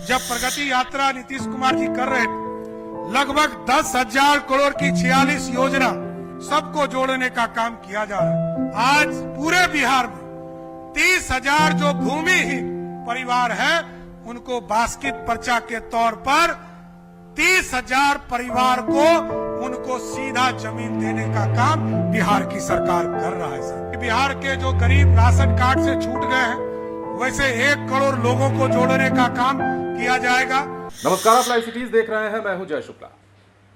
जब प्रगति यात्रा नीतीश कुमार जी कर रहे थे, लगभग 10,000 करोड़ की 46 योजना सबको जोड़ने का काम किया जा रहा है। आज पूरे बिहार में 30,000 जो भूमिहीन परिवार है, उनको बास्केट पर्चा के तौर पर 30,000 परिवार को उनको सीधा जमीन देने का काम बिहार की सरकार कर रहा है। सर, बिहार के जो गरीब राशन कार्ड से छूट गए हैं, वैसे 1 करोड़ लोगों को जोड़ने का काम किया जाएगा। नमस्कार, आप लाइव सिटीज देख रहे हैं। मैं हूं जय शुक्ला।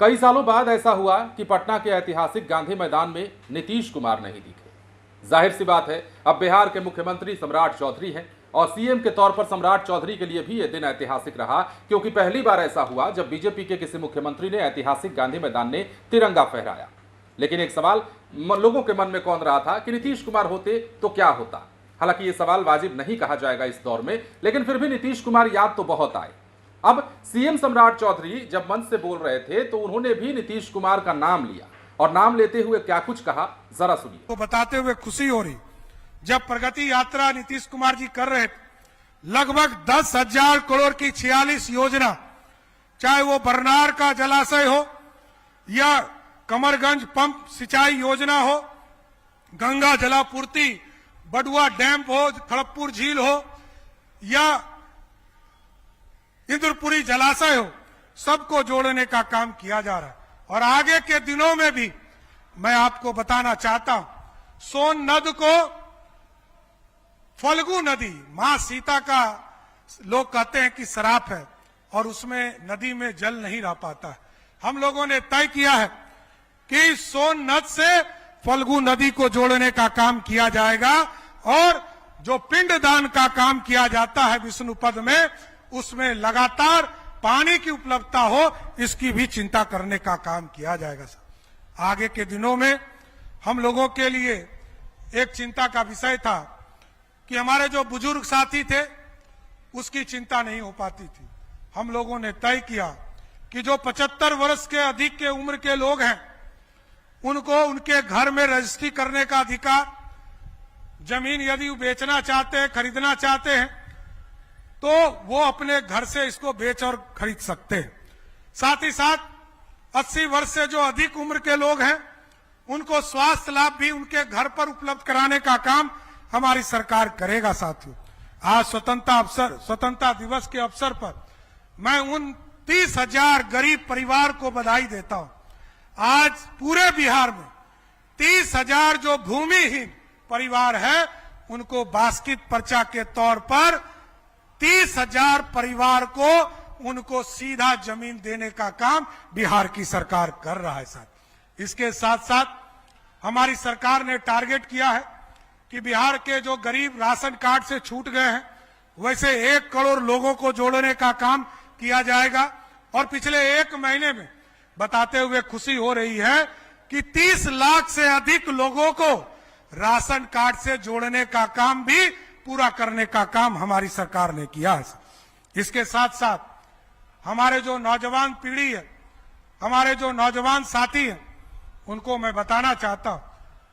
कई सालों बाद ऐसा हुआ कि पटना के ऐतिहासिक गांधी मैदान में नीतीश कुमार नहीं दिखे। जाहिर सी बात है, अब बिहार के मुख्यमंत्री सम्राट चौधरी हैं और सीएम के तौर पर सम्राट चौधरी के लिए भी यह दिन ऐतिहासिक रहा, क्योंकि पहली बार ऐसा हुआ जब बीजेपी के किसी मुख्यमंत्री ने ऐतिहासिक गांधी मैदान में तिरंगा फहराया। लेकिन एक सवाल लोगों के मन में कौन रहा था कि नीतीश कुमार होते तो क्या होता। हालांकि ये सवाल वाजिब नहीं कहा जाएगा इस दौर में, लेकिन फिर भी नीतीश कुमार याद तो बहुत आए। अब सीएम सम्राट चौधरी जब मंच से बोल रहे थे तो उन्होंने भी नीतीश कुमार का नाम लिया और नाम लेते हुए क्या कुछ कहा, जरा सुनिए। तो बताते हुए खुशी हो रही, जब प्रगति यात्रा नीतीश कुमार जी कर रहे थे, लगभग 10,000 करोड़ की 46 योजना, चाहे वो बरनार का जलाशय हो या कमरगंज पंप सिंचाई योजना हो, गंगा जलापूर्ति, बडुआ डैम हो, खड़गपुर झील हो या इंद्रपुरी जलाशय हो, सबको जोड़ने का काम किया जा रहा है। और आगे के दिनों में भी मैं आपको बताना चाहता हूं, सोन नद को फल्गु नदी, मां सीता का लोग कहते हैं कि श्राप है और उसमें नदी में जल नहीं रह पाता है। हम लोगों ने तय किया है कि सोन नद से फल्गु नदी को जोड़ने का काम किया जाएगा और जो पिंडदान का काम किया जाता है विष्णु पद में, उसमें लगातार पानी की उपलब्धता हो, इसकी भी चिंता करने का काम किया जाएगा। सर, आगे के दिनों में हम लोगों के लिए एक चिंता का विषय था कि हमारे जो बुजुर्ग साथी थे, उसकी चिंता नहीं हो पाती थी। हम लोगों ने तय किया कि जो 75 वर्ष के अधिक के उम्र के लोग हैं, उनको उनके घर में रजिस्ट्री करने का अधिकार, जमीन यदि बेचना चाहते हैं, खरीदना चाहते हैं, तो वो अपने घर से इसको बेच और खरीद सकते हैं। साथ ही साथ 80 वर्ष से जो अधिक उम्र के लोग हैं, उनको स्वास्थ्य लाभ भी उनके घर पर उपलब्ध कराने का काम हमारी सरकार करेगा। साथियों, आज स्वतंत्रता दिवस के अवसर पर मैं उन 30,000 गरीब परिवार को बधाई देता हूं। आज पूरे बिहार में 30,000 जो भूमिहीन परिवार है, उनको बास्केट पर्चा के तौर पर 30,000 परिवार को उनको सीधा जमीन देने का काम बिहार की सरकार कर रहा है। साथ इसके साथ साथ हमारी सरकार ने टारगेट किया है कि बिहार के जो गरीब राशन कार्ड से छूट गए हैं, वैसे 1 करोड़ लोगों को जोड़ने का काम किया जाएगा। और पिछले 1 महीने में बताते हुए खुशी हो रही है कि 30 लाख से अधिक लोगों को राशन कार्ड से जोड़ने का काम भी पूरा करने का काम हमारी सरकार ने किया है। इसके साथ साथ हमारे जो नौजवान पीढ़ी है, हमारे जो नौजवान साथी हैं, उनको मैं बताना चाहता हूं,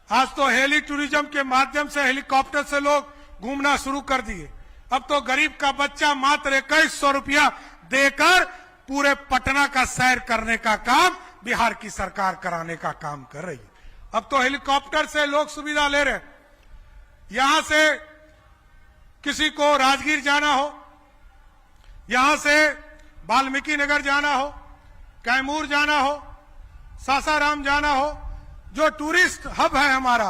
आज तो हेली टूरिज्म के माध्यम से हेलीकॉप्टर से लोग घूमना शुरू कर दिए। अब तो गरीब का बच्चा मात्र 2100 रुपया देकर पूरे पटना का सैर करने का काम बिहार की सरकार कराने का काम कर रही है। अब तो हेलीकॉप्टर से लोग सुविधा ले रहे, यहां से किसी को राजगीर जाना हो, यहां से वाल्मीकि नगर जाना हो, कैमूर जाना हो, सासाराम जाना हो, जो टूरिस्ट हब है हमारा,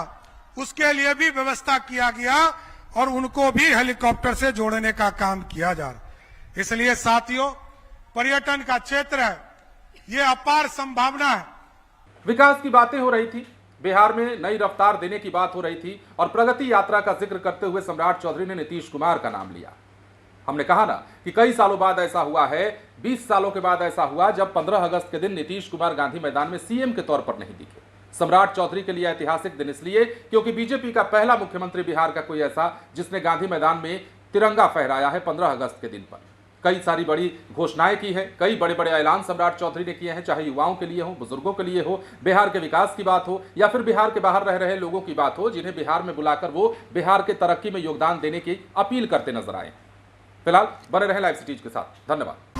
उसके लिए भी व्यवस्था किया गया और उनको भी हेलीकॉप्टर से जोड़ने का काम किया जा रहा। इसलिए साथियों, पर्यटन का क्षेत्र है, ये अपार संभावना है। विकास की बातें हो रही थी, बिहार में नई रफ्तार देने की बात हो रही थी और प्रगति यात्रा का जिक्र करते हुए सम्राट चौधरी ने नीतीश कुमार का नाम लिया। हमने कहा ना कि कई सालों बाद ऐसा हुआ है, 20 सालों के बाद ऐसा हुआ जब 15 अगस्त के दिन नीतीश कुमार गांधी मैदान में सीएम के तौर पर नहीं दिखे। सम्राट चौधरी के लिए ऐतिहासिक दिन इसलिए क्योंकि बीजेपी का पहला मुख्यमंत्री बिहार का कोई ऐसा जिसने गांधी मैदान में तिरंगा फहराया है 15 अगस्त के दिन पर। कई सारी बड़ी घोषणाएं की है, कई बड़े बड़े ऐलान सम्राट चौधरी ने किए हैं, चाहे युवाओं के लिए हो, बुजुर्गों के लिए हो, बिहार के विकास की बात हो या फिर बिहार के बाहर रह रहे लोगों की बात हो, जिन्हें बिहार में बुलाकर वो बिहार के तरक्की में योगदान देने की अपील करते नजर आए। फिलहाल बने रहें लाइव सिटीज के साथ। धन्यवाद।